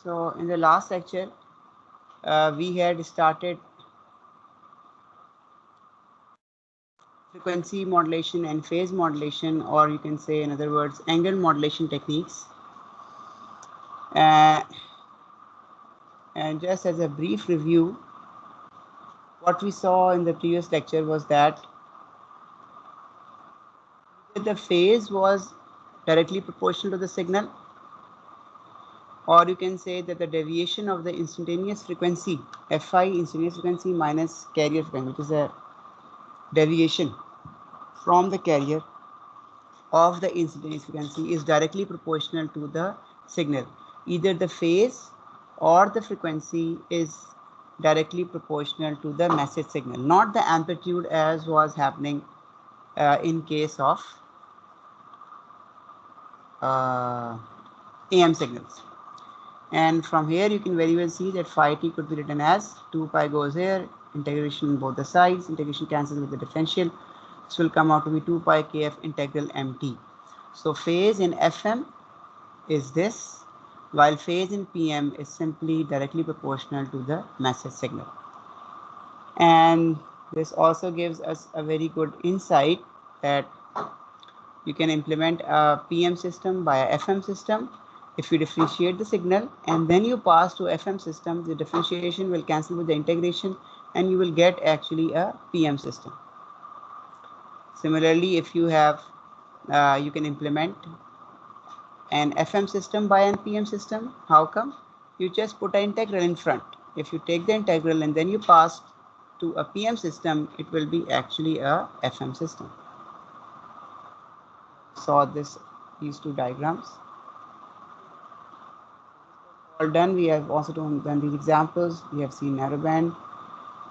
So in the last lecture, we had started frequency modulation and phase modulation, or you can say in other words, angle modulation techniques. Uh, and just as a brief review, what we saw in the previous lecture was that the phase was directly proportional to the signal, or you can say that the deviation of the instantaneous frequency, Fi instantaneous frequency minus carrier frequency, which is a deviation from the carrier of the instantaneous frequency, is directly proportional to the signal. Either the phase or the frequency is directly proportional to the message signal, not the amplitude as was happening in case of AM signals. And from here you can very well see that phi t could be written as 2 pi goes here, integration on both the sides, integration cancels with the differential. This will come out to be 2 pi kf integral mt. So phase in FM is this, while phase in PM is simply directly proportional to the message signal. And this also gives us a very good insight that you can implement a PM system by a FM system. If you differentiate the signal and then you pass to FM system, the differentiation will cancel with the integration and you will get actually a PM system. Similarly, if you have, you can implement an FM system by an PM system. How come? You just put an integral in front. If you take the integral and then you pass to a PM system, it will be actually a FM system. Saw these two diagrams. All done. We have also done these examples. We have seen narrowband.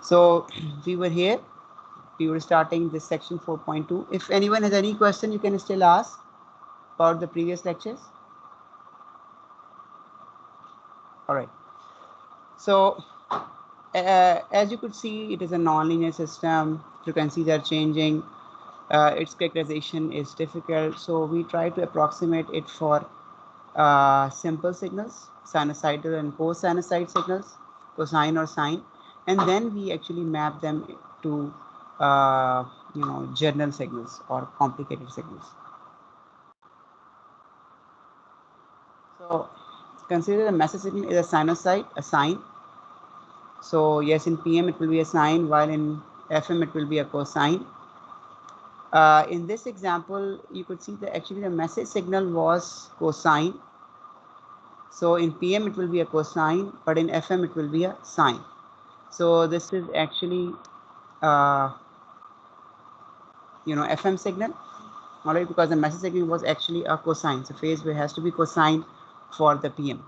So we were here. We were starting this section 4.2. If anyone has any question, you can still ask about the previous lectures. All right. So as you could see, it is a nonlinear system. Frequencies are changing. Its characterization is difficult. So we try to approximate it for simple signals, sinusoidal and cosinusoid signals, cosine or sine, and then we actually map them to general signals or complicated signals. So consider the message signal is a sinusoid, a sine. So yes, in PM it will be a sine, while in FM it will be a cosine. In this example, you could see that actually the message signal was cosine. So in PM it will be a cosine, but in FM it will be a sine. So this is actually FM signal, all right, because the message signal was actually a cosine. So phase wave has to be cosine for the PM.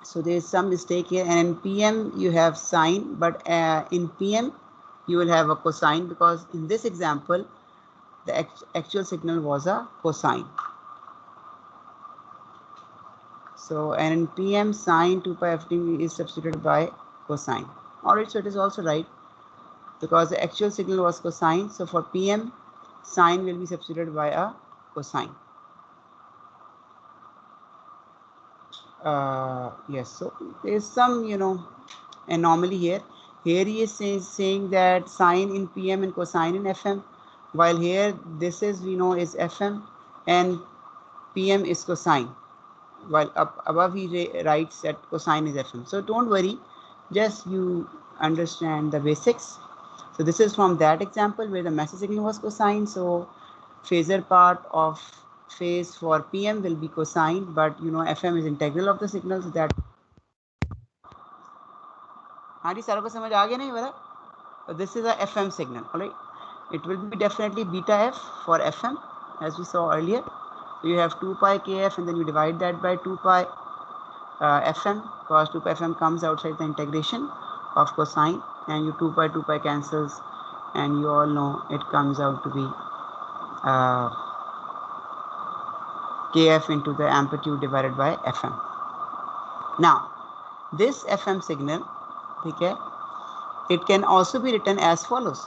So there is some mistake here, and in PM you have sine, but in PM you will have a cosine, because in this example the actual signal was a cosine. So and in PM sine 2 pi ft is substituted by cosine. Alright, so it is also right because the actual signal was cosine. So for PM, sine will be substituted by a cosine. Yes, so there is some anomaly here. Here he is saying that sine in PM and cosine in FM, while here this is is FM and PM is cosine, while above he writes that cosine is FM. So don't worry, just you understand the basics. So this is from that example where the message signal was cosine. So phasor part of phase for PM will be cosine, but FM is integral of the signal, so that सारों को समझ आ गया नहीं बड़ा? This is a FM signal, all right? It will be definitely beta f for FM, as we saw earlier. So you have 2 pi kf and then you divide that by 2 pi FM, because 2 pi FM comes outside the integration of cosine, and you 2 pi cancels, and you all know it comes out to be kf into the amplitude divided by FM. Now this FM signal, okay, it can also be written as follows,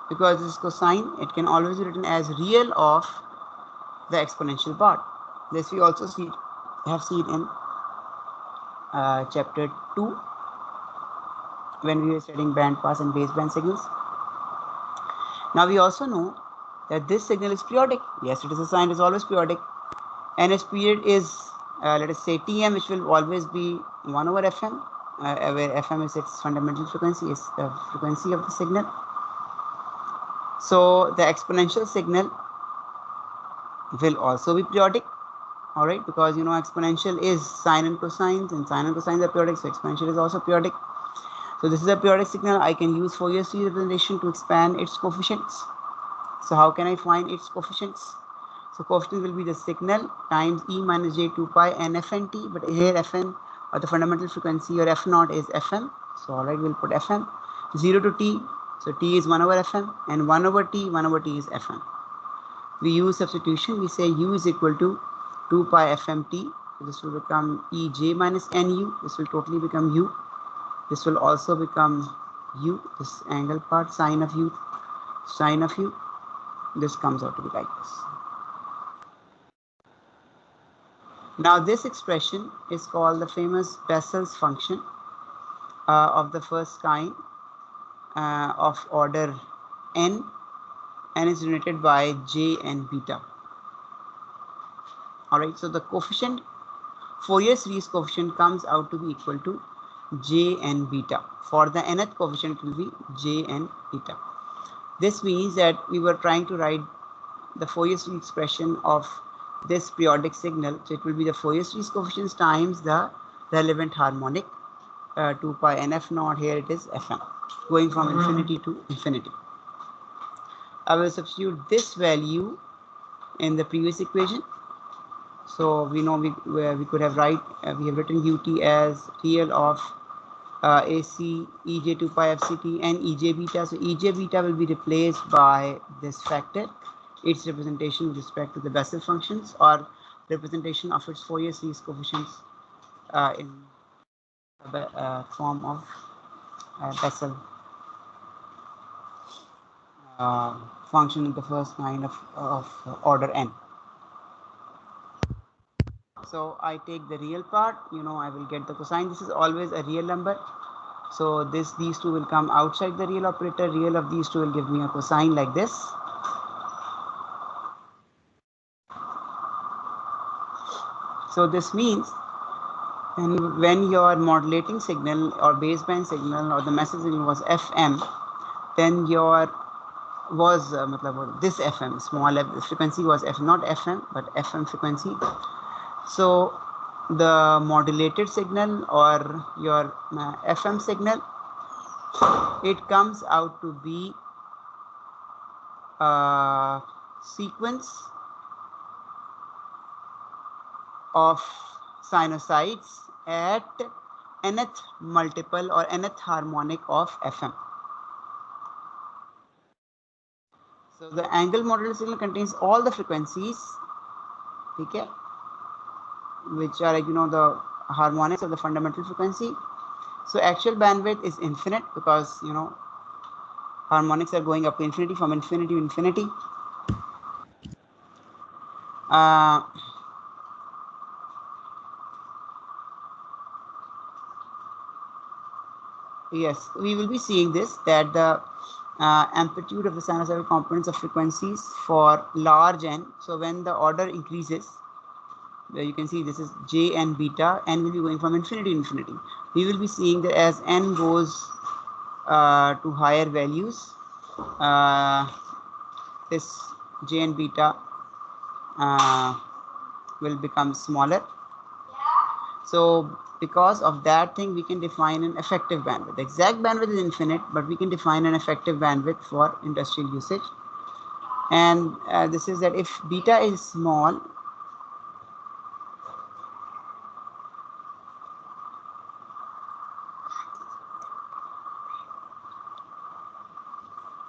because this is cosine, it can always be written as real of the exponential part. This we also have seen in chapter 2 when we were studying band pass and baseband signals. Now we also know that this signal is periodic. Yes, it is a sine, it is always periodic, and its period is let us say Tm, which will always be 1 over Fm, where Fm is its fundamental frequency, is the frequency of the signal. So the exponential signal will also be periodic, all right, because you know exponential is sine and cosines, and sine and cosines are periodic, so exponential is also periodic. So this is a periodic signal. I can use Fourier series representation to expand its coefficients. So how can I find its coefficients? So coefficient will be the signal times e minus j 2 pi n fn t, but here fn or the fundamental frequency or f naught is fm. So all right, we'll put fm 0 to t. So t is 1 over fm, and 1 over t is fm. We use substitution. We say u is equal to 2 pi fm t. So this will become ej minus nu. This will totally become u. This will also become u. This angle part sine of u. This comes out to be like this. Now this expression is called the famous Bessel's function of the first kind of order n, and is denoted by j and beta. Alright, so the coefficient, Fourier series coefficient, comes out to be equal to j and beta. For the nth coefficient it will be j and beta. This means that we were trying to write the Fourier series expression of this periodic signal. So it will be the Fourier series coefficients times the relevant harmonic 2 pi nf naught. Here it is fm, going from infinity to infinity. I will substitute this value in the previous equation. So we know we could have we have written ut as real of AC ej 2 pi fct and ej beta. So ej beta will be replaced by this factor, its representation with respect to the Bessel functions, or representation of its Fourier series coefficients in the form of Bessel function in the first kind of order n. So I take the real part, I will get the cosine. This is always a real number. So these two will come outside the real operator. Real of these two will give me a cosine like this. So this means when your modulating signal or baseband signal or the message signal was FM, then this FM, small f, frequency was F, not FM, but FM frequency. So the modulated signal or your FM signal, it comes out to be a sequence of sinusoids at nth multiple or nth harmonic of FM. So the angle modulated signal contains all the frequencies, okay, which are the harmonics of the fundamental frequency. So actual bandwidth is infinite because harmonics are going up to infinity, from infinity to infinity. Yes, we will be seeing this, that the amplitude of the sinusoidal components of frequencies for large n. So when the order increases, you can see this is j and beta, n will be going from infinity to infinity. We will be seeing that as n goes to higher values, this j and beta will become smaller. So because of that thing, we can define an effective bandwidth. The exact bandwidth is infinite, but we can define an effective bandwidth for industrial usage. And this is that if beta is small,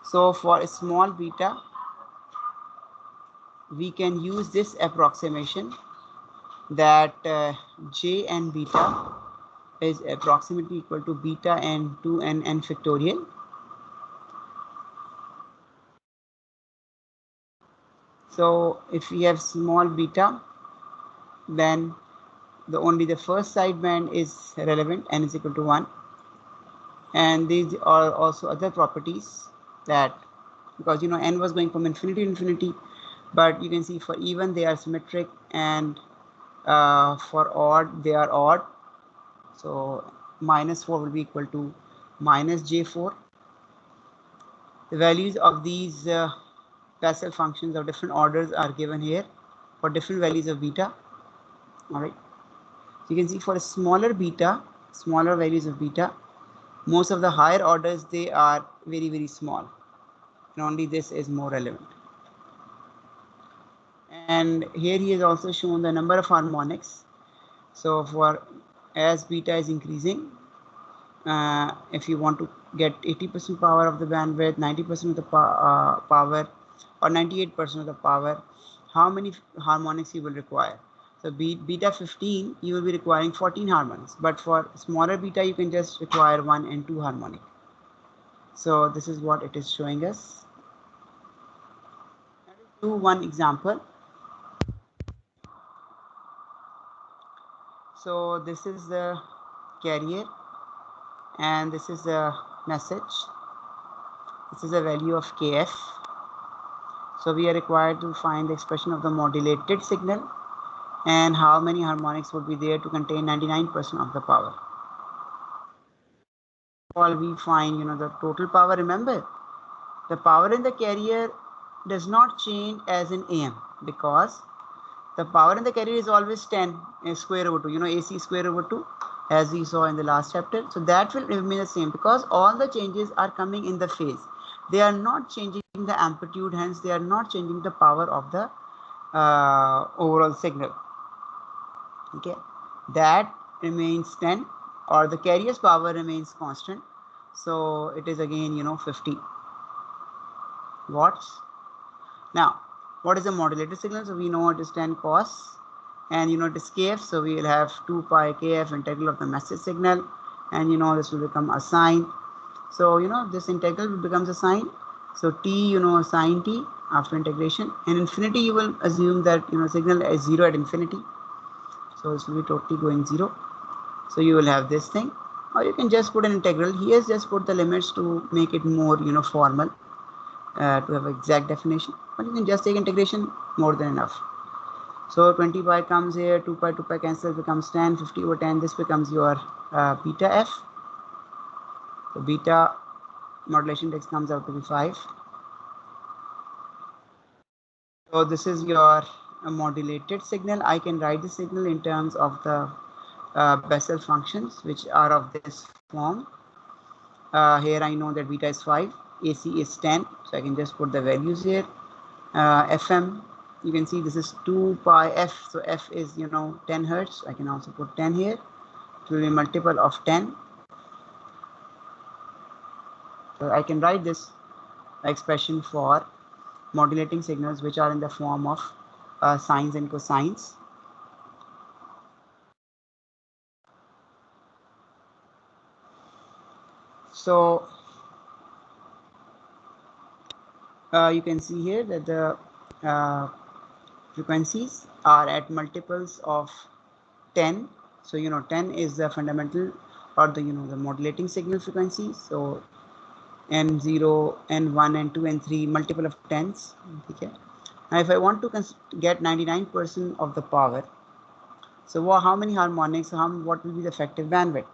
so for a small beta, we can use this approximation that j and beta is approximately equal to beta n 2n n factorial. So if we have small beta, then only the first sideband is relevant, n is equal to 1. And these are also other properties that, because n was going from infinity to infinity, but you can see for even they are symmetric, and for odd they are odd. So -4 will be equal to minus j4. The values of these Bessel functions of different orders are given here for different values of beta. All right. So you can see for a smaller beta, smaller values of beta, most of the higher orders, they are very, very small. And only this is more relevant. And here he has also shown the number of harmonics. So for as beta is increasing, if you want to get 80% power of the bandwidth, 90% of the power, or 98% of the power, how many harmonics you will require? So beta 15, you will be requiring 14 harmonics, but for smaller beta, you can just require 1 and 2 harmonic. So this is what it is showing us. Let us do one example. So this is the carrier, and this is the message. This is the value of kf. So we are required to find the expression of the modulated signal and how many harmonics would be there to contain 99% of the power. All we find, the total power. Remember, the power in the carrier does not change as in AM, because the power in the carrier is always 10 square over 2, AC square over 2, as we saw in the last chapter. So that will remain the same, because all the changes are coming in the phase. They are not changing the amplitude, hence they are not changing the power of the overall signal. Okay, that remains 10, or the carrier's power remains constant. So it is again 50 watts. Now what is the modulated signal? So we know it is 10 cos, and it is kf, so we will have 2 pi kf integral of the message signal, and this will become a sine. So this integral becomes a sine. So t, sine t after integration, and infinity you will assume that signal is 0 at infinity. So this will be totally going 0. So you will have this thing, or you can just put an integral. He has just put the limits to make it more formal, to have exact definition. But you can just take integration, more than enough. So 20 pi comes here, 2 pi cancels, becomes 10, 50 over 10. This becomes your beta f. So beta modulation index comes out to be 5. So this is your modulated signal. I can write the signal in terms of the Bessel functions, which are of this form. Here I know that beta is 5, AC is 10, so I can just put the values here. FM, you can see this is 2 pi f, so f is 10 hertz. I can also put 10 here. It will be a multiple of 10. So I can write this expression for modulating signals, which are in the form of sines and cosines. So you can see here that the frequencies are at multiples of 10. So 10 is the fundamental, or the the modulating signal frequency. So n0, n1, n2, n3, multiple of 10s. Okay. Now if I want to get 99% of the power, so how many harmonics, what will be the effective bandwidth?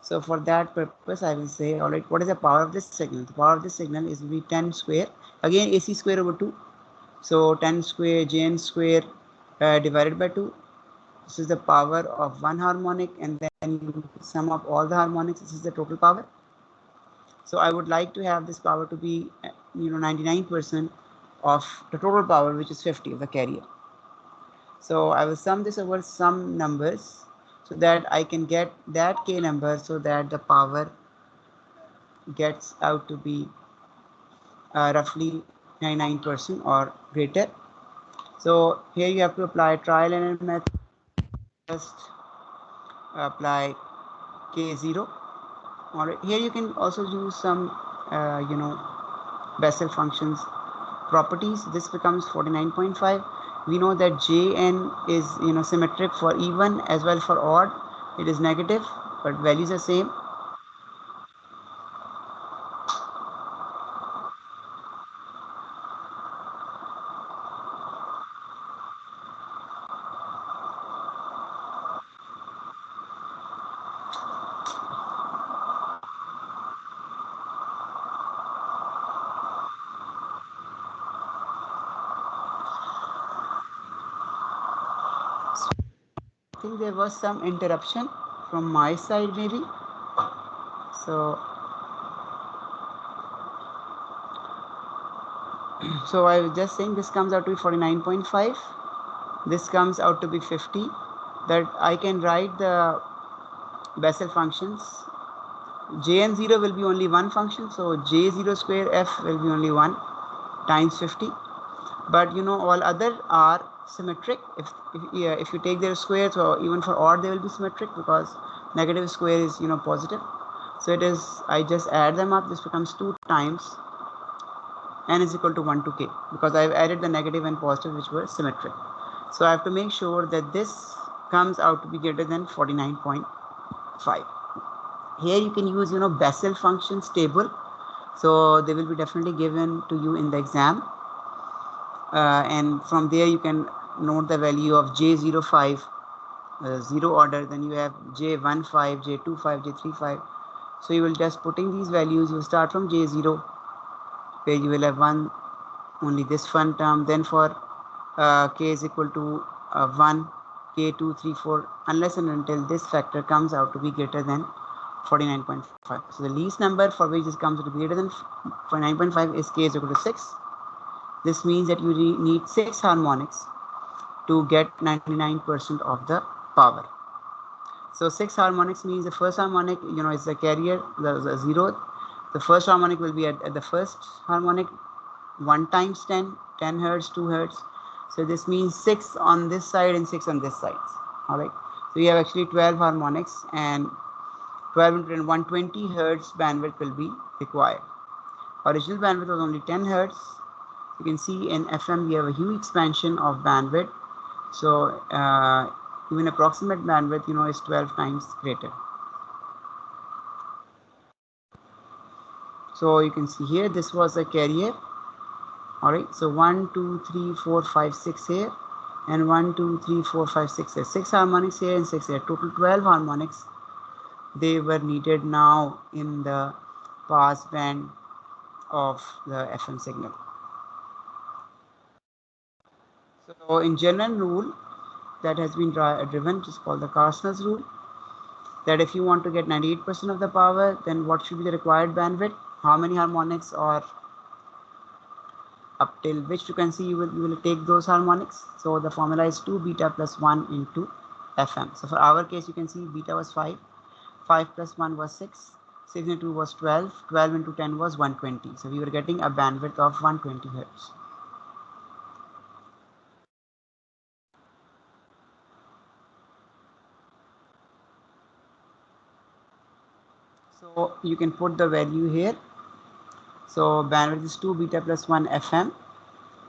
So for that purpose, I will say, all right, what is the power of this signal? The power of this signal is will be 10 square, again AC square over 2. So 10 square Jn square divided by 2. This is the power of one harmonic, and then you sum up all the harmonics. This is the total power. So I would like to have this power to be 99% of the total power, which is 50 of the carrier. So I will sum this over some numbers so that I can get that k number, so that the power gets out to be roughly 99% or greater. So here you have to apply trial and error method. First apply k0. All right. Here you can also use some Bessel functions properties, this becomes 49.5. We know that Jn is symmetric for even as well for odd. It is negative, but values are same. I think there was some interruption from my side maybe. So I was just saying this comes out to be 49.5. This comes out to be 50. That I can write the Bessel functions. Jn0 will be only one function, so j0 square f will be only 1 times 50. But all other are symmetric. If you take their squares, or even for odd they will be symmetric, because negative square is positive. So it is, I just add them up, this becomes 2 times n is equal to 1 to k, because I've added the negative and positive which were symmetric. So I have to make sure that this comes out to be greater than 49.5. Here you can use Bessel functions table, so they will be definitely given to you in the exam, and from there you can note the value of j05, 0 order, then you have j15, j25, j35. So you will just putting these values, you will start from j0 where you will have 1, only this one term, then for k is equal to 1, k 2, 3, 4, unless and until this factor comes out to be greater than 49.5. So the least number for which this comes to be greater than 49.5 is k is equal to 6. This means that you need 6 harmonics to get 99% of the power. So 6 harmonics means the first harmonic is the carrier, the 0th. The first harmonic will be at the first harmonic 1 times 10 hertz, 2 hertz. So this means 6 on this side and 6 on this side. Alright, so you have actually 12 harmonics, and 12 into 120 hertz bandwidth will be required. Original bandwidth was only 10 hertz. You can see in FM we have a huge expansion of bandwidth. So even approximate bandwidth is 12 times greater. So you can see here this was a carrier. Alright, so 1, 2, 3, 4, 5, 6 here, and 1, 2, 3, 4, 5, 6 here. 6 harmonics here and 6 here. Total 12 harmonics they were needed now in the pass band of the FM signal. So in general rule that has been driven, which is called the Karstner's rule, that if you want to get 98% of the power, then what should be the required bandwidth? How many harmonics, or up till which frequency you will take those harmonics? So the formula is 2 beta plus 1 into FM. So for our case, you can see beta was 5, 5 plus 1 was 6, 6 into 2 was 12, 12 into 10 was 120. So we were getting a bandwidth of 120 hertz. So you can put the value here. So bandwidth is 2 beta plus 1 FM.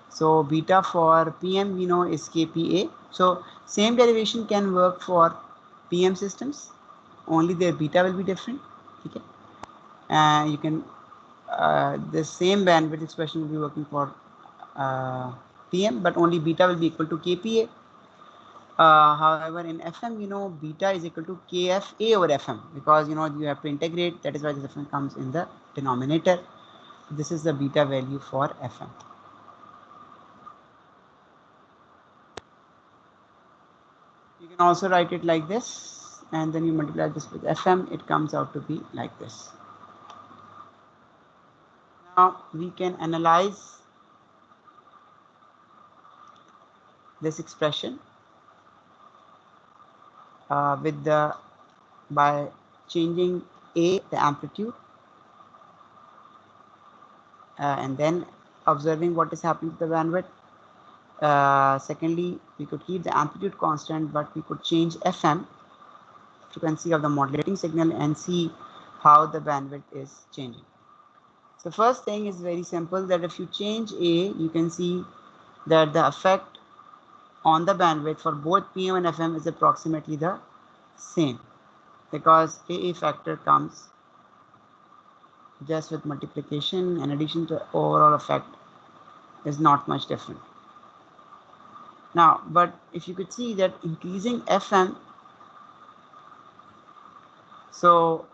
So beta for PM we know is kPa. So same derivation can work for PM systems, only their beta will be different. Okay, and you can the same bandwidth expression will be working for PM, but only beta will be equal to kPa. However, in FM, beta is equal to kFa over FM, because you have to integrate. That is why this FM comes in the denominator. This is the beta value for FM. You can also write it like this, and then you multiply this with FM, it comes out to be like this. Now we can analyze this expression by changing A, the amplitude, and then observing what is happening to the bandwidth. Secondly, we could keep the amplitude constant, but we could change FM, frequency of the modulating signal, and see how the bandwidth is changing. So first thing is very simple, that if you change A, you can see that the effect on the bandwidth for both PM and FM is approximately the same, because AA factor comes just with multiplication, in addition to overall effect is not much different. Now, but if you could see that increasing FM, so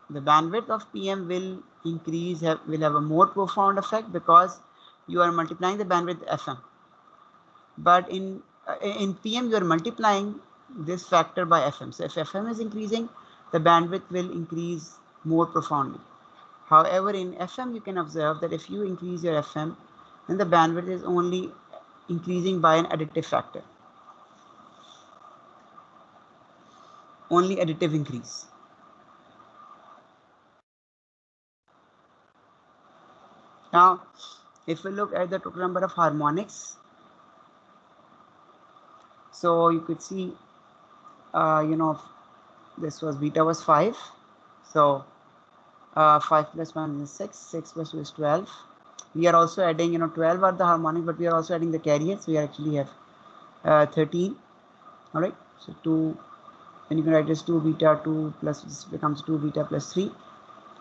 the bandwidth of PM will increase, will have a more profound effect, because you are multiplying the bandwidth FM. But in PM, you are multiplying this factor by FM. So if FM is increasing, the bandwidth will increase more profoundly. However, in FM, you can observe that if you increase your FM, then the bandwidth is only increasing by an additive factor. Only additive increase. Now, if we look at the total number of harmonics, so you could see, this was beta was 5. So 5 plus 1 is 6, 6 plus 2 is 12. We are also adding, 12 are the harmonics, but we are also adding the carriers. We actually have 13. All right, so 2, then you can write this 2 beta 2 plus, this becomes 2 beta plus 3.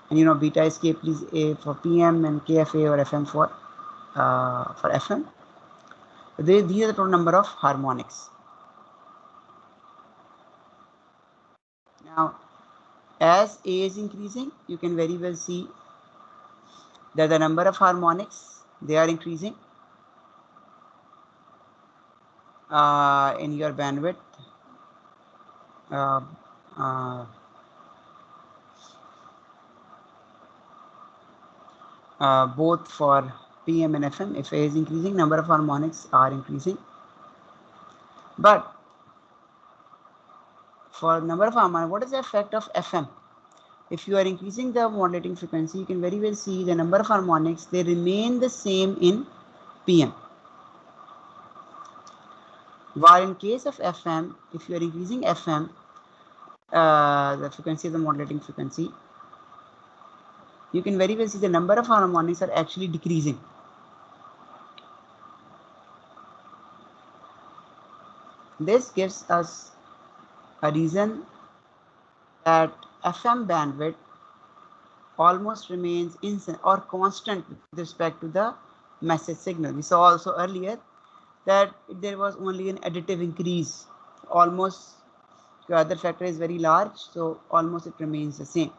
And beta is K please A for PM and KFA or FM for FM. These are the total number of harmonics. Now, as A is increasing, you can very well see that the number of harmonics, they are increasing in your bandwidth. Both for PM and FM, if A is increasing, number of harmonics are increasing. But for number of harmonics, what is the effect of FM? If you are increasing the modulating frequency, you can very well see the number of harmonics, they remain the same in PM. While in case of FM, if you are increasing FM, the frequency of the modulating frequency, you can very well see the number of harmonics are actually decreasing. This gives us a reason that FM bandwidth almost remains instant or constant with respect to the message signal. We saw also earlier that there was only an additive increase. Almost the other factor is very large, so almost it remains the same.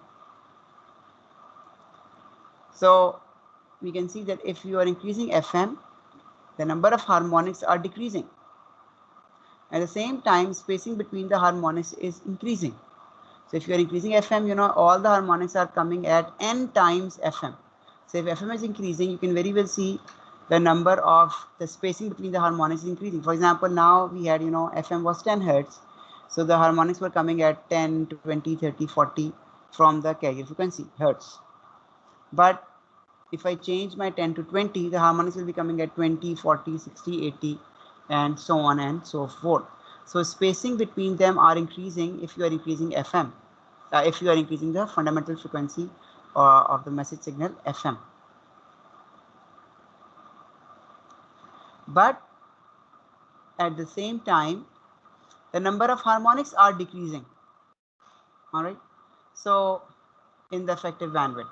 So we can see that if you are increasing FM, the number of harmonics are decreasing. At the same time, spacing between the harmonics is increasing. So if you are increasing FM, all the harmonics are coming at n times FM. So if FM is increasing, you can very well see the number of the spacing between the harmonics is increasing. For example, now we had, FM was 10 Hertz. So the harmonics were coming at 10, 20, 30, 40 from the carrier frequency, Hertz. But if I change my 10 to 20, the harmonics will be coming at 20, 40, 60, 80, and so on and so forth. So spacing between them are increasing if you are increasing FM, if you are increasing the fundamental frequency of the message signal FM. But at the same time, the number of harmonics are decreasing. All right. So in the effective bandwidth.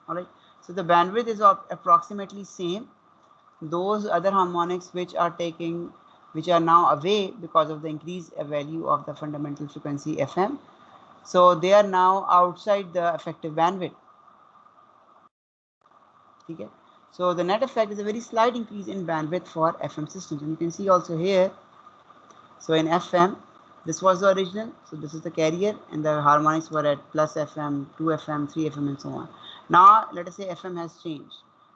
All right. So the bandwidth is approximately same. Those other harmonics which are now away because of the increased value of the fundamental frequency FM. So they are now outside the effective bandwidth. Okay. So the net effect is a very slight increase in bandwidth for FM systems. And you can see also here, so in FM, this was the original, so this is the carrier, and the harmonics were at plus FM, 2 FM, 3 FM, and so on. Now, let us say FM has changed.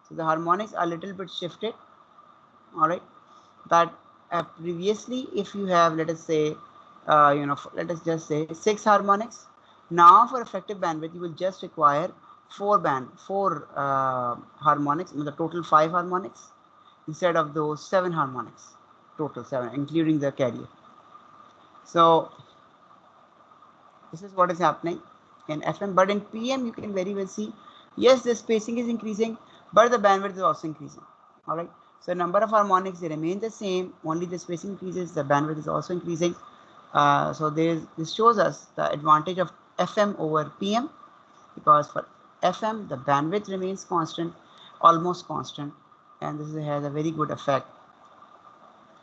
So the harmonics are a little bit shifted, all right. But previously, if you have, let us say, let us just say 6 harmonics. Now, for effective bandwidth, you will just require 4 harmonics, the total 5 harmonics, instead of those 7 harmonics, total 7, including the carrier. So this is what is happening in FM, but in PM you can very well see, yes, the spacing is increasing, but the bandwidth is also increasing. All right, so number of harmonics, they remain the same, only the spacing increases, the bandwidth is also increasing. So this shows us the advantage of FM over PM, because for FM the bandwidth remains constant, almost constant, and this has a very good effect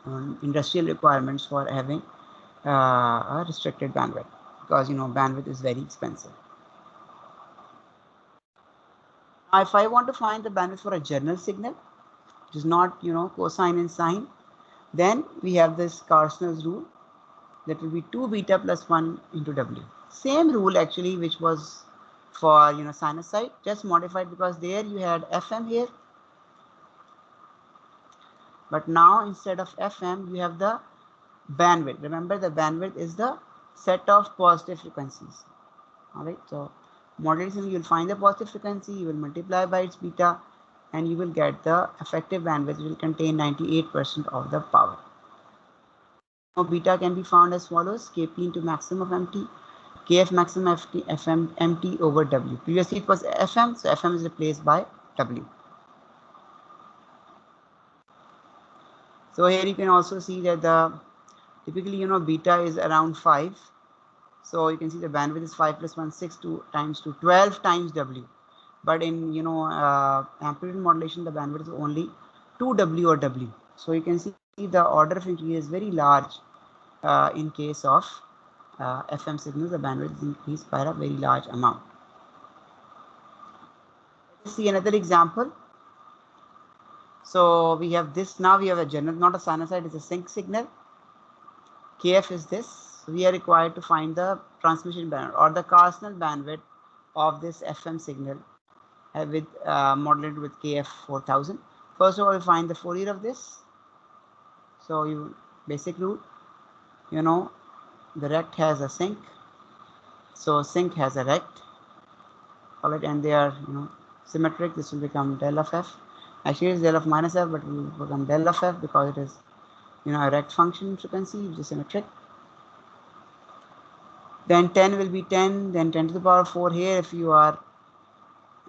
on industrial requirements for having a restricted bandwidth, because bandwidth is very expensive. Now if I want to find the bandwidth for a general signal, which is not cosine and sine, then we have this Carson's rule, that will be 2 beta plus 1 into W. Same rule actually which was for sinusoid, just modified, because there you had FM here, but now instead of FM you have the bandwidth. Remember, the bandwidth is the set of positive frequencies. All right, so modulation, you will find the positive frequency, you will multiply by its beta, and you will get the effective bandwidth, which will contain 98% of the power. Now beta can be found as follows: Kp into maximum of mt, Kf maximum Fm mt over W. Previously it was Fm, so Fm is replaced by W. So here you can also see that the typically beta is around 5. So you can see the bandwidth is 5 plus 1, 6 times 2, 12 times W. But in amplitude modulation, the bandwidth is only 2W or W. So you can see the order of increase is very large. In case of FM signals, the bandwidth is increased by a very large amount. Let's see another example. So we have this, now we have a general, not a sinusoid, it's a sync signal. Kf is this. So we are required to find the transmission bandwidth or the Carson's bandwidth of this FM signal with modulated with Kf 4000. First of all, we find the Fourier of this. So basic rule, the rect has a sync, so sync has a rect. All right, and they are symmetric. This will become del of f. Actually it's del of minus f, but it will become del of f because it is a rect function frequency, which is symmetric. Then 10 will be 10, then 10 to the power 4 here. If you are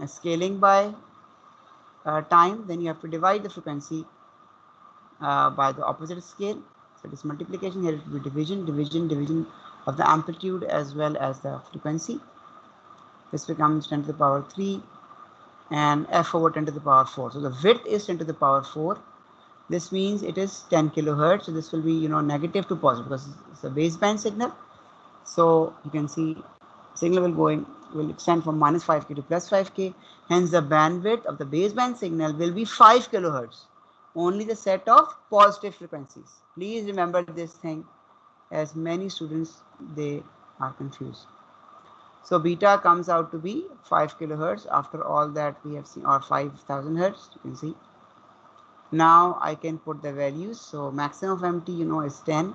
scaling by time, then you have to divide the frequency by the opposite scale. So it is multiplication. Here it will be division of the amplitude as well as the frequency. This becomes 10 to the power 3 and f over 10 to the power 4. So the width is 10 to the power 4. This means it is 10 kilohertz. So this will be negative to positive because it's a baseband signal. So you can see signal will extend from minus 5K to plus 5K. Hence the bandwidth of the baseband signal will be 5 kilohertz. Only the set of positive frequencies. Please remember this thing, as many students they are confused. So beta comes out to be 5 kilohertz after all that we have seen, or 5000 hertz. You can see. Now I can put the values. So maximum of MT is 10.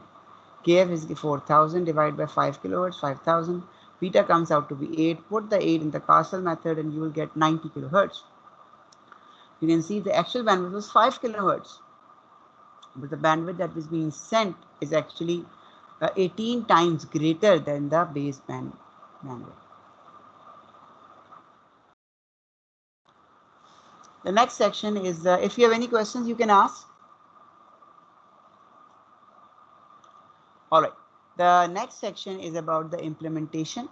Kf is 4000 divided by 5 kilohertz, 5000. Beta comes out to be 8. Put the 8 in the Carson's method and you will get 90 kilohertz. You can see the actual bandwidth was 5 kilohertz. But the bandwidth that is being sent is actually 18 times greater than the baseband bandwidth. The next section is, if you have any questions, you can ask. All right. The next section is about the implementation.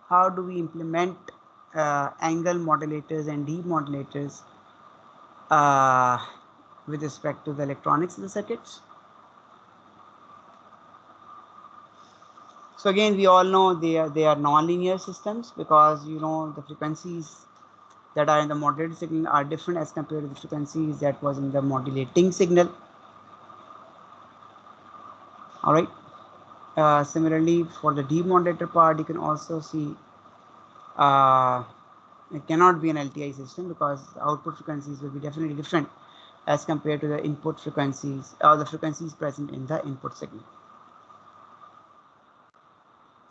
How do we implement angle modulators and demodulators with respect to the electronics of the circuits? So again, we all know they are nonlinear systems, because the frequencies that are in the modulated signal are different as compared to the frequencies that was in the modulating signal. All right. Similarly, for the demodulator part, you can also see it cannot be an LTI system, because the output frequencies will be definitely different as compared to the input frequencies or the frequencies present in the input signal.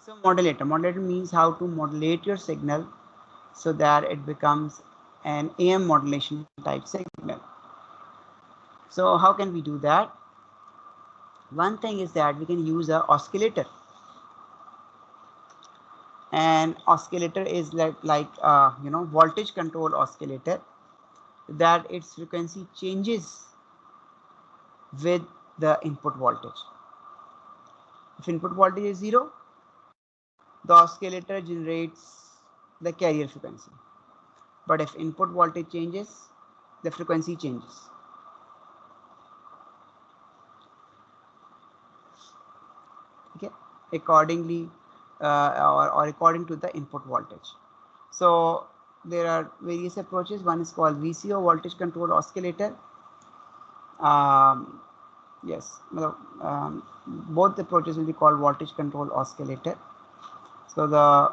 So modulator means how to modulate your signal so that it becomes an AM modulation type signal. So how can we do that? One thing is that we can use an oscillator. And oscillator is like voltage control oscillator, that its frequency changes with the input voltage. If input voltage is 0, the oscillator generates the carrier frequency. But if input voltage changes, the frequency changes. Okay, accordingly or according to the input voltage. So there are various approaches. One is called VCO, voltage control oscillator. Yes, both approaches will be called voltage control oscillator. So the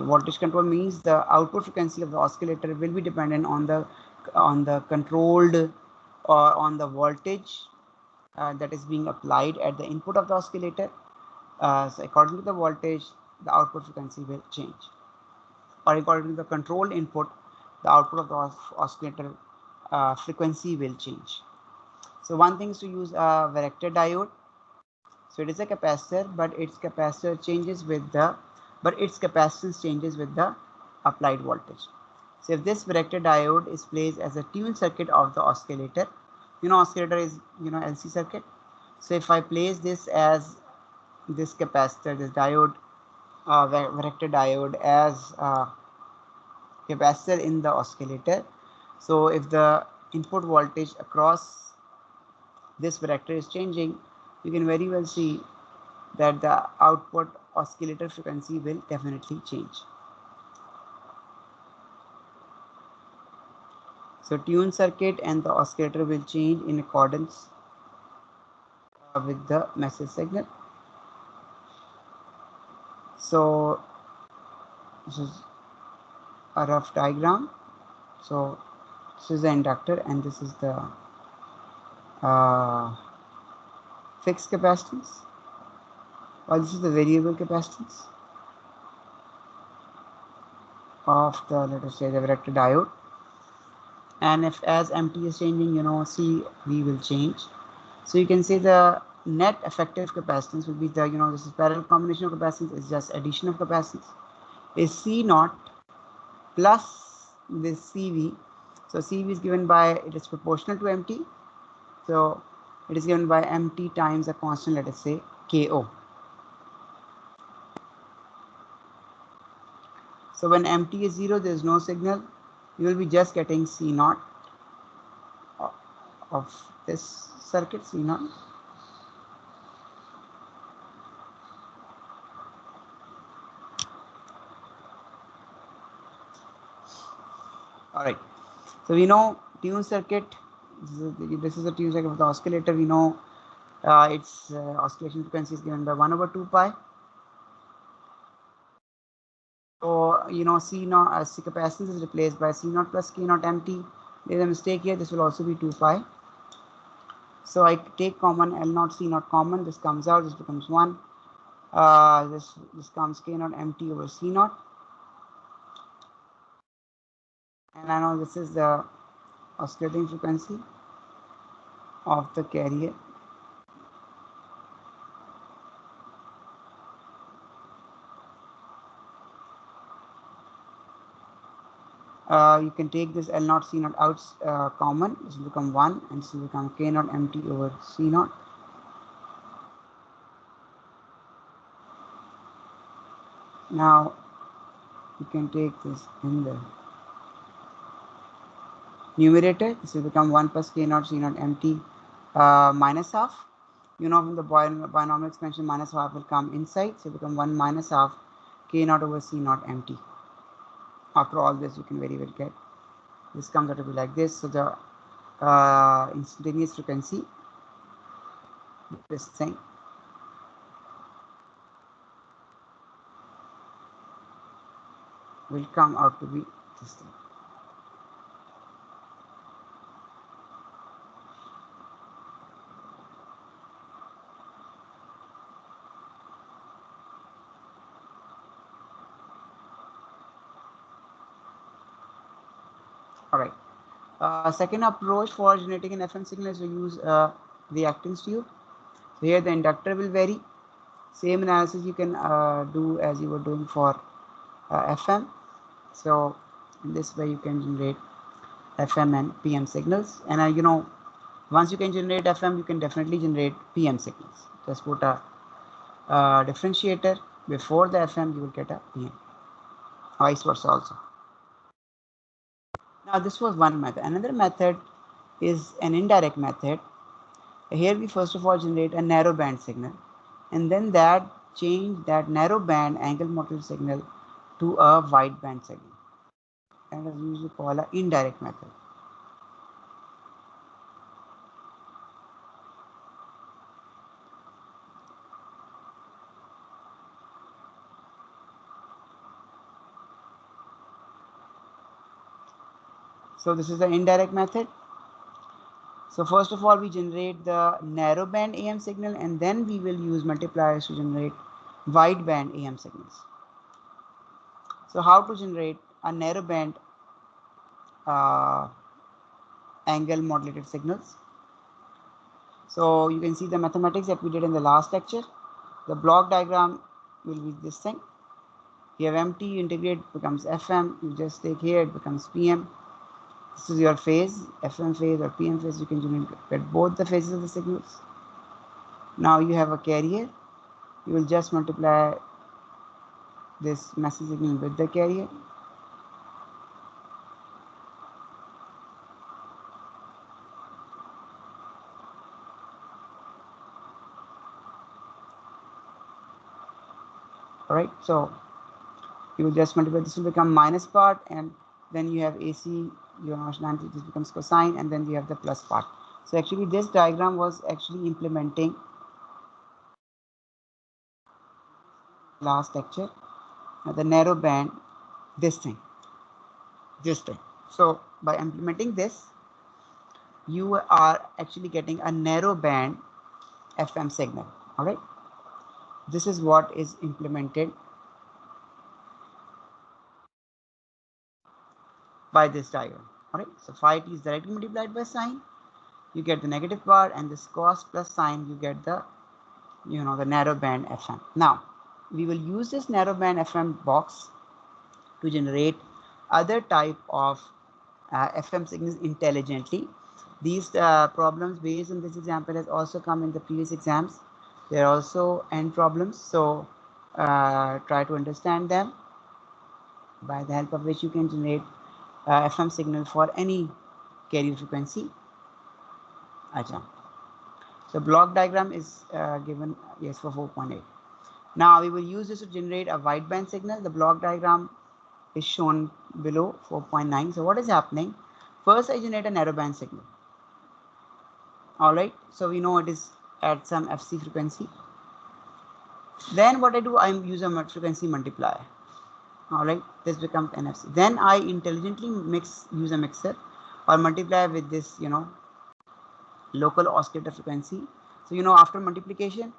voltage control means the output frequency of the oscillator will be dependent on the controlled or on the voltage that is being applied at the input of the oscillator. So according to the voltage, the output frequency will change, or according to the control input, the output of the oscillator frequency will change. So one thing is to use a varactor diode. So it is a capacitor, but its capacitance changes with the applied voltage. So if this varactor diode is placed as a tune circuit of the oscillator, oscillator is LC circuit. So if I place this as this capacitor, this diode, varactor diode as capacitor in the oscillator, so if the input voltage across this varactor is changing, you can very well see that the output oscillator frequency will definitely change. So tune circuit and the oscillator will change in accordance with the message signal. So this is a rough diagram. So this is the inductor and this is the fixed capacitance, or this is the variable capacitance of the, let us say, the varactor diode. And if as MT is changing, CV will change. So you can say the net effective capacitance will be the, this is parallel combination of capacitance, is just addition of capacitance, is C naught plus this CV. So CV is given by, it is proportional to MT. So it is given by MT times a constant, let us say KO. So when MT is 0, there is no signal. You will be just getting C naught of this circuit, C naught. Alright, so we know tune circuit, this is a tune circuit of the oscillator. We know its oscillation frequency is given by 1 over 2 pi. So C naught, C capacitance is replaced by C naught plus K naught MT. There is a mistake here, this will also be 2 pi. So I take common L naught C naught common, this comes out, this becomes 1. This comes K naught MT over C naught. And I know this is the oscillating frequency of the carrier. You can take this L naught C naught out common, this will become 1, and this will become K naught MT over C naught. Now you can take this in the numerator, this will become 1 plus K naught C naught MT minus half. From the binomial expansion, minus half will come inside, so it will become 1 minus half K naught over C naught MT. After all this, you can very well get this comes out to be like this. So the instantaneous frequency, this thing, will come out to be this thing. Alright. Second approach for generating an FM signal is to use reactance tube. So here the inductor will vary. Same analysis you can do as you were doing for FM. So in this way you can generate FM and PM signals, and once you can generate FM, you can definitely generate PM signals. Just put a differentiator before the FM, you will get a PM. Vice versa also. Now this was one method. Another method is an indirect method. Here we first of all generate a narrow band signal, and then change that narrow band angle modulated signal to a wide band signal, and as we usually call an indirect method. So this is the indirect method. So first of all, we generate the narrow band AM signal, and then we will use multipliers to generate wide band AM signals. So how to generate a narrow band angle modulated signals? So you can see the mathematics that we did in the last lecture. The block diagram will be this thing. You have MT, you integrate, becomes FM. You just take here, it becomes PM. This is your phase, FM phase or PM phase. You can get both the phases of the signals. Now you have a carrier. You will just multiply this message signal with the carrier. Alright, so you will just multiply, this will become minus part, and then you have AC, this becomes cosine, and then you have the plus part. So actually this diagram was actually implementing last lecture, the narrow band, this thing. So by implementing this, you are actually getting a narrow band FM signal. Alright, this is what is implemented by this diagram. Alright, so phi t is directly multiplied by sine, you get the negative part, and this cos plus sine, you get the the narrow band FM. Now we will use this narrow band FM box to generate other type of FM signals intelligently. These problems based on this example has also come in the previous exams. They are also end problems, so try to understand them, by the help of which you can generate FM signal for any carrier frequency. So block diagram is given, yes, for 4.8. Now we will use this to generate a wideband signal. The block diagram is shown below 4.9. So what is happening? First I generate a narrowband signal. Alright, so we know it is at some FC frequency. Then what I do, I use a frequency multiplier. Alright, this becomes NFC. Then I intelligently use a mixer or multiply with this, local oscillator frequency. So after multiplication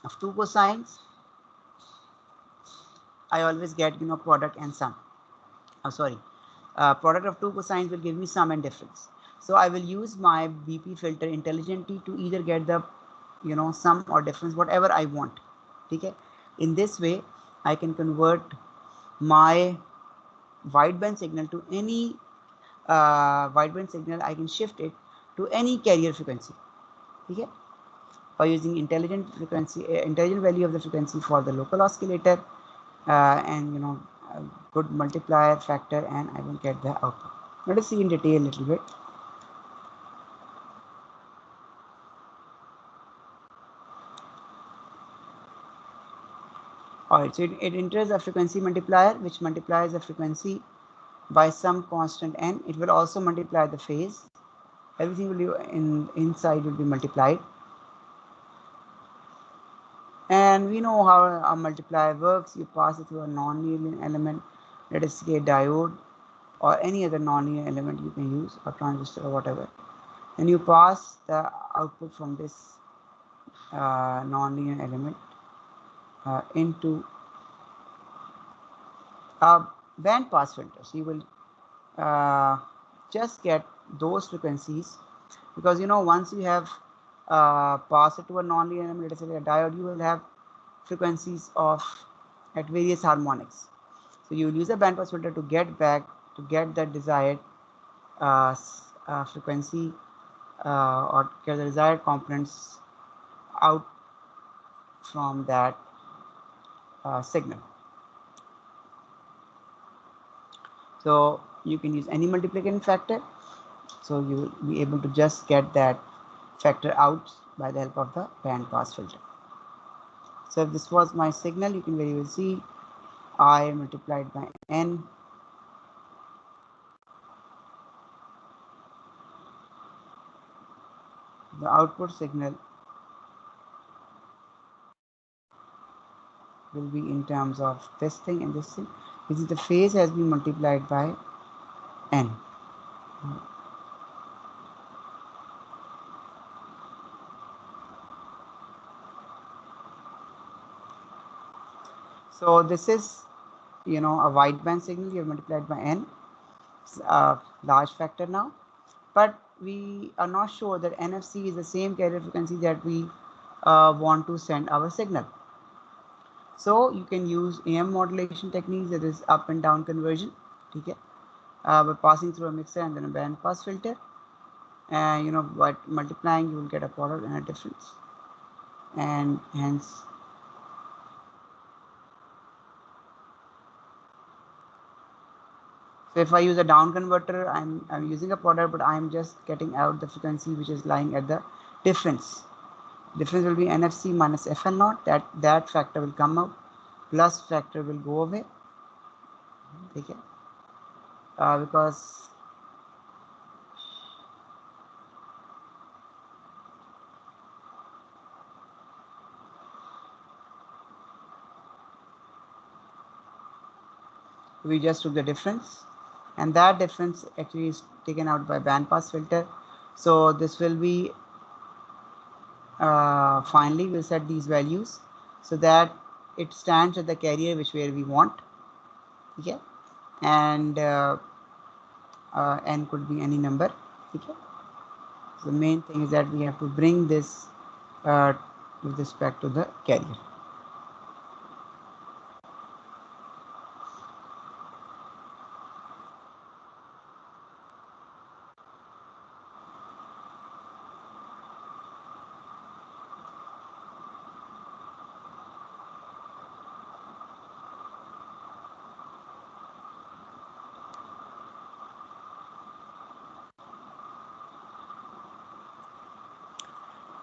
of two cosines, I always get product and sum. Product of two cosines will give me sum and difference. So I will use my BP filter intelligently to either get the sum or difference, whatever I want. Okay? In this way I can convert my wideband signal to any wideband signal. I can shift it to any carrier frequency. Okay? By using intelligent value of the frequency for the local oscillator, and a good multiplier factor, and I will get the output. Let us see in detail a little bit. Alright, so it enters a frequency multiplier which multiplies the frequency by some constant n. It will also multiply the phase. Everything will be inside will be multiplied. And we know how a multiplier works. You pass it through a non-linear element, let us say a diode or any other non-linear element you can use, or transistor or whatever, and you pass the output from this non-linear element into a band pass filter. So you will just get those frequencies, because once you have pass it to a non-linear element, let us say a diode, you will have frequencies of at various harmonics. So you will use a bandpass filter to get the desired frequency or get the desired components out from that signal. So you can use any multiplication factor. So you will be able to just get that factor out by the help of the band pass filter. So if this was my signal, you can very well see I multiplied by n. The output signal will be in terms of this thing and this thing. This is the phase has been multiplied by n. So this is, you know, a wideband signal. You have multiplied by n, a large factor now, but we are not sure that NFC is the same carrier frequency that we want to send our signal. So you can use AM modulation techniques, that is up and down conversion, okay, by passing through a mixer and then a band pass filter. And you know, by multiplying you will get a product and a difference, and hence so if I use a down converter, I'm using a product, but I'm just getting out the frequency which is lying at the difference. Difference will be NFC minus FN naught. That factor will come out, plus factor will go away. Okay, because we just took the difference, and that difference actually is taken out by band pass filter. So this will be finally we'll set these values so that it stands at the carrier which where we want. Okay, and n could be any number. Okay, so the main thing is that we have to bring this with respect to the carrier.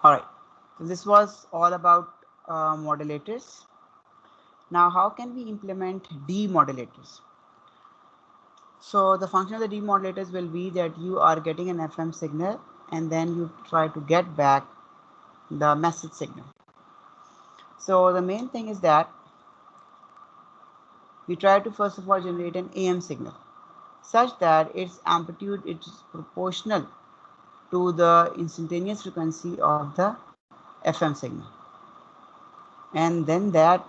All right, so this was all about modulators. Now, how can we implement demodulators? So the function of the demodulators will be that you are getting an FM signal and then you try to get back the message signal. So the main thing is that we try to first of all generate an AM signal such that its amplitude is proportional to the instantaneous frequency of the FM signal, and then that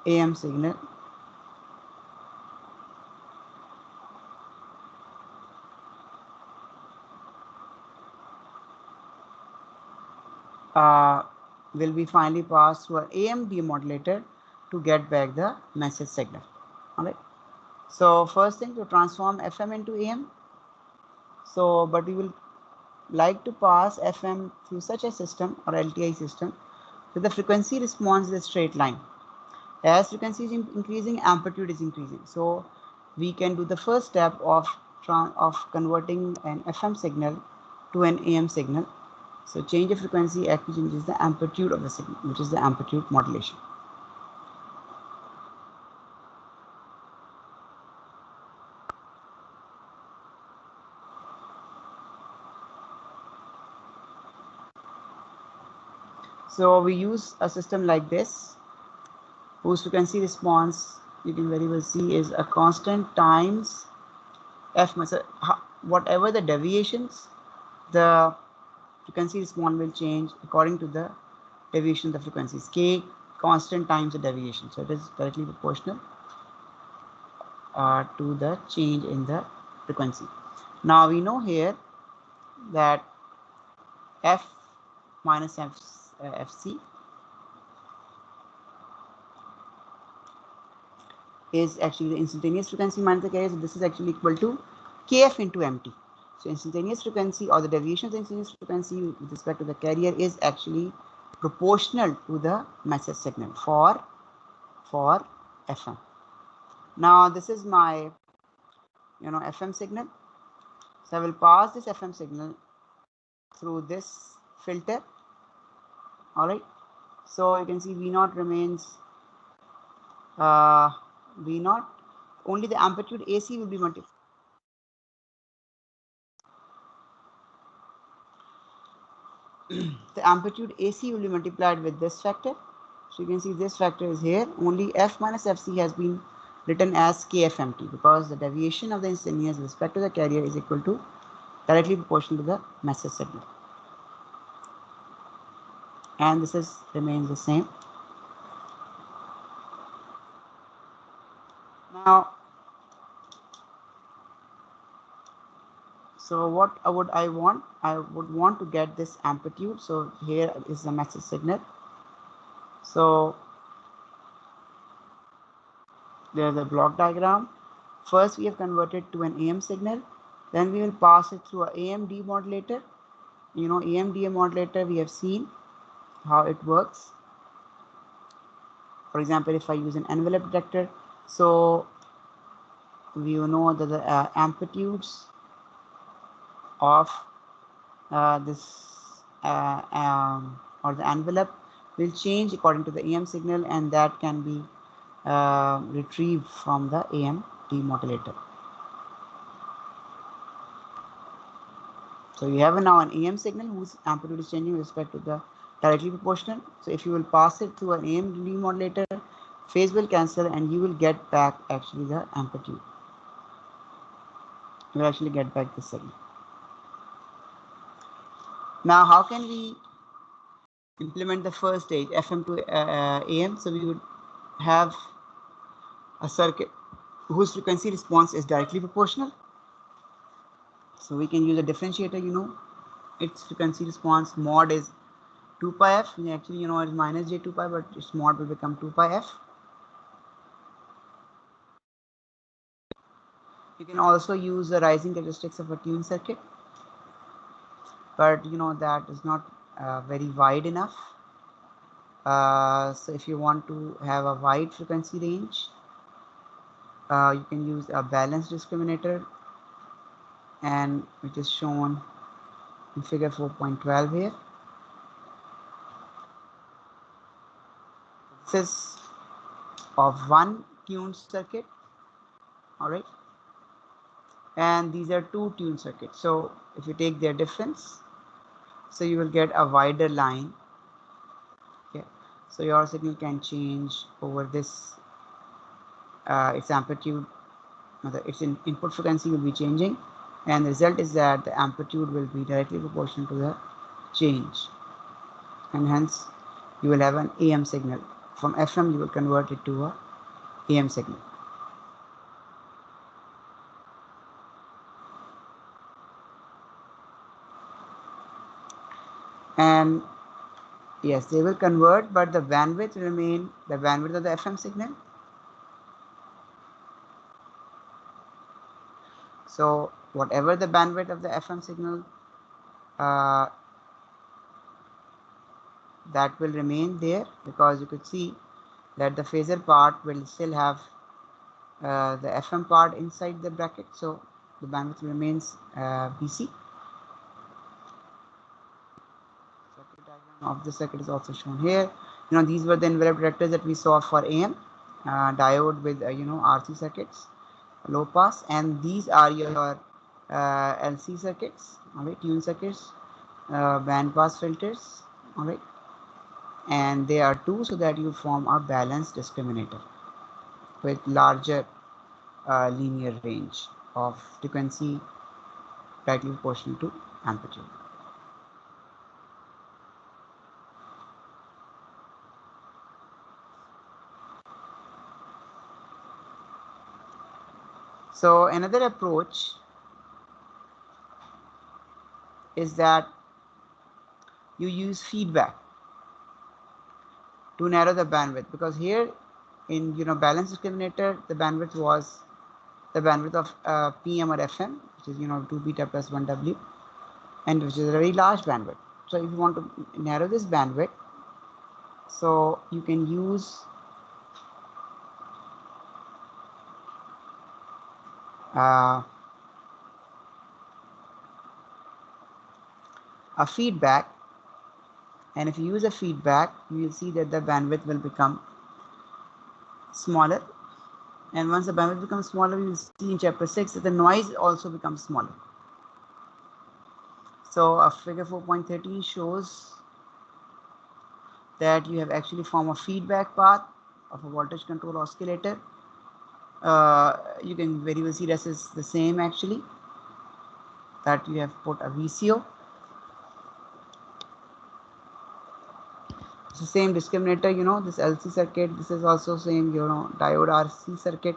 AM signal will be finally passed to an AM demodulator to get back the message signal. All right. So first thing, to transform FM into AM. So, but we will like to pass FM through such a system or LTI system that the frequency response is a straight line. As frequency is increasing, amplitude is increasing. So we can do the first step of converting an FM signal to an AM signal. So change the frequency actually changes the amplitude of the signal, which is the amplitude modulation. So we use a system like this, whose frequency response you can very well see is a constant times f. So whatever the deviations, the frequency response will change according to the deviation of the frequencies. K constant times the deviation. So it is directly proportional to the change in the frequency. Now we know here that F minus Fc is actually the instantaneous frequency minus the carrier. So this is actually equal to kf into mt. So instantaneous frequency, or the deviation of the instantaneous frequency with respect to the carrier, is actually proportional to the message signal for FM. Now this is my FM signal. So I will pass this FM signal through this filter. All right. So you can see V0 remains V0. Only the amplitude AC will be multiplied. The amplitude AC will be multiplied with this factor. So you can see this factor is here. Only F minus Fc has been written as KFMT, because the deviation of the instantaneous with respect to the carrier is equal to directly proportional to the message signal. And this is remains the same. Now, so what would I want? I would want to get this amplitude. So here is the message signal. So there's a block diagram. First we have converted to an AM signal, then we will pass it through a AM demodulator. AM demodulator, we have seen how it works. For example, if I use an envelope detector, so we know that the amplitudes of this or the envelope will change according to the AM signal, and that can be retrieved from the AM demodulator. So you have now an AM signal whose amplitude is changing with respect to the directly proportional. So if you will pass it through an AM demodulator, phase will cancel and you will get back actually the amplitude. You will actually get back the signal. Now how can we implement the first stage, FM to AM? So we would have a circuit whose frequency response is directly proportional. So we can use a differentiator, its frequency response mod is 2 pi f. Actually, it's minus j2 pi, but its mod will become 2 pi f. You can also use the rising characteristics of a tuned circuit, but that is not very wide enough. So if you want to have a wide frequency range, you can use a balanced discriminator, and which is shown in figure 4.12 here. This is of one tuned circuit, all right, and these are two tuned circuits. So if you take their difference, so you will get a wider line. Okay, so your signal can change over this. Its amplitude, its input frequency will be changing, and the result is that the amplitude will be directly proportional to the change, and hence you will have an AM signal. From FM you will convert it to a AM signal. And yes, they will convert, but the bandwidth will remain the bandwidth of the FM signal. So whatever the bandwidth of the FM signal, that will remain there, because you could see that the phasor part will still have the FM part inside the bracket, so the bandwidth remains BC. Circuit diagram of the circuit is also shown here. These were the envelope detectors that we saw for AM, diode with RC circuits, low pass, and these are your LC circuits, all right, tune circuits, band pass filters, all right, and they are two, so that you form a balanced discriminator with larger linear range of frequency directly proportional to amplitude. So another approach is that you use feedback to narrow the bandwidth, because here in balanced discriminator the bandwidth was the bandwidth of PM or FM, which is 2 beta plus 1 W, and which is a very large bandwidth. So if you want to narrow this bandwidth, so you can use a feedback, and if you use a feedback, you will see that the bandwidth will become smaller, and once the bandwidth becomes smaller, you will see in chapter 6 that the noise also becomes smaller. So figure 4.13 shows that you have actually formed a feedback path of a voltage control oscillator. You can very well see this is the same actually, that you have put a VCO. It's the same discriminator, this LC circuit. This is also same, diode RC circuit,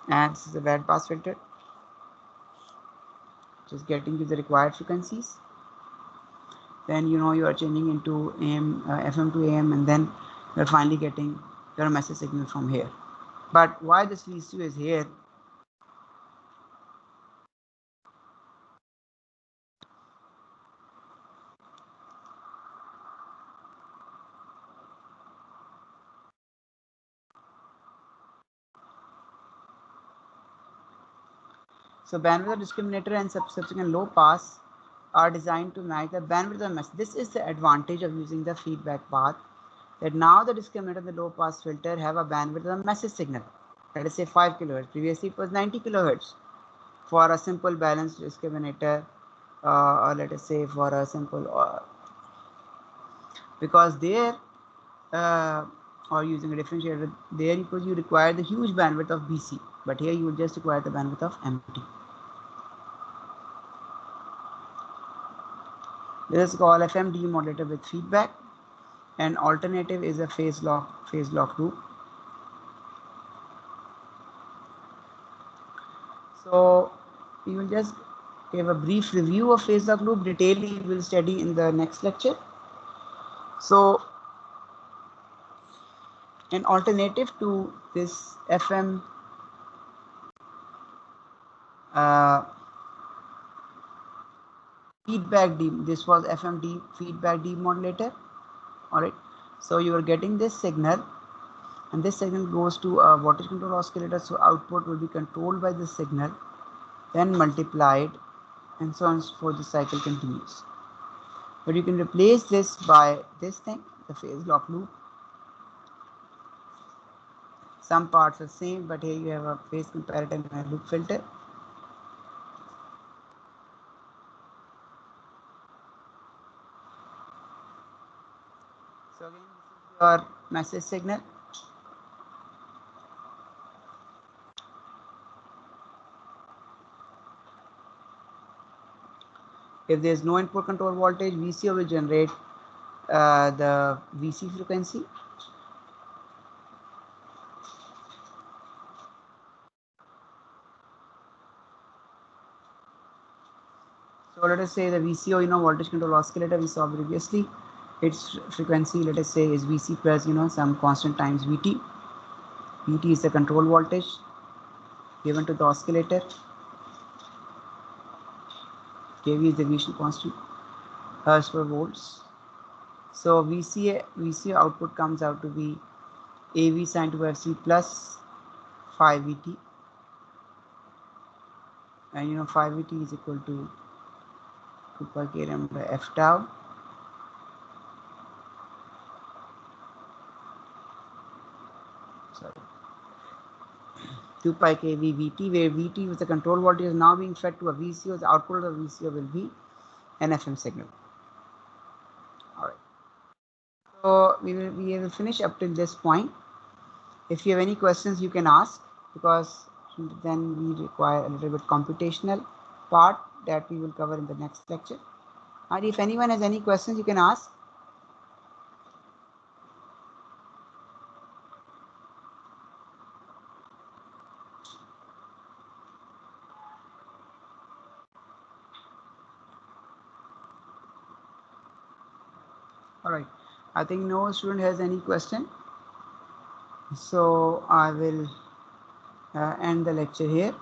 and this is a band pass filter, just getting you the required frequencies. Then you are changing into AM, FM to AM, and then you're finally getting your message signal from here. But why this VCO is here? So bandwidth of discriminator and subsequent low pass are designed to match the bandwidth of the message. This is the advantage of using the feedback path, that now the discriminator and the low pass filter have a bandwidth of the message signal. Let us say 5 kHz. Previously it was 90 kHz for a simple balanced discriminator, or let us say for a simple, because there or using a differentiator, there because you require the huge bandwidth of BC, but here you will just require the bandwidth of MT. This is called FM demodulator with feedback, and alternative is a phase lock loop. So we will just give a brief review of phase lock loop. Detail we will study in the next lecture. So an alternative to this FM this was FM feedback demodulator. All right, so you are getting this signal, and this signal goes to a voltage control oscillator, so output will be controlled by this signal, then multiplied, and so on for the cycle continues. But you can replace this by this thing, the phase lock loop. Some parts are same, but here you have a phase comparator and a loop filter. So again, this is your message signal. If there is no input control voltage, VCO will generate the VC frequency. So let us say the VCO, voltage control oscillator we saw previously, its frequency, let us say, is VC plus, some constant times VT. VT is the control voltage given to the oscillator. kV is the deviation constant, hertz per volts. So VC output comes out to be AV sin 2FC plus 5 VT, and 5 VT is equal to 2 pi km by f tau. Sorry, 2 pi kV VT, where VT with the control voltage is now being fed to a VCO. The output of the VCO will be an FM signal. All right. So we will finish up till this point. If you have any questions, you can ask, because then we require a little bit computational part that we will cover in the next lecture. And if anyone has any questions, you can ask. Alright, I think no student has any question, so I will end the lecture here.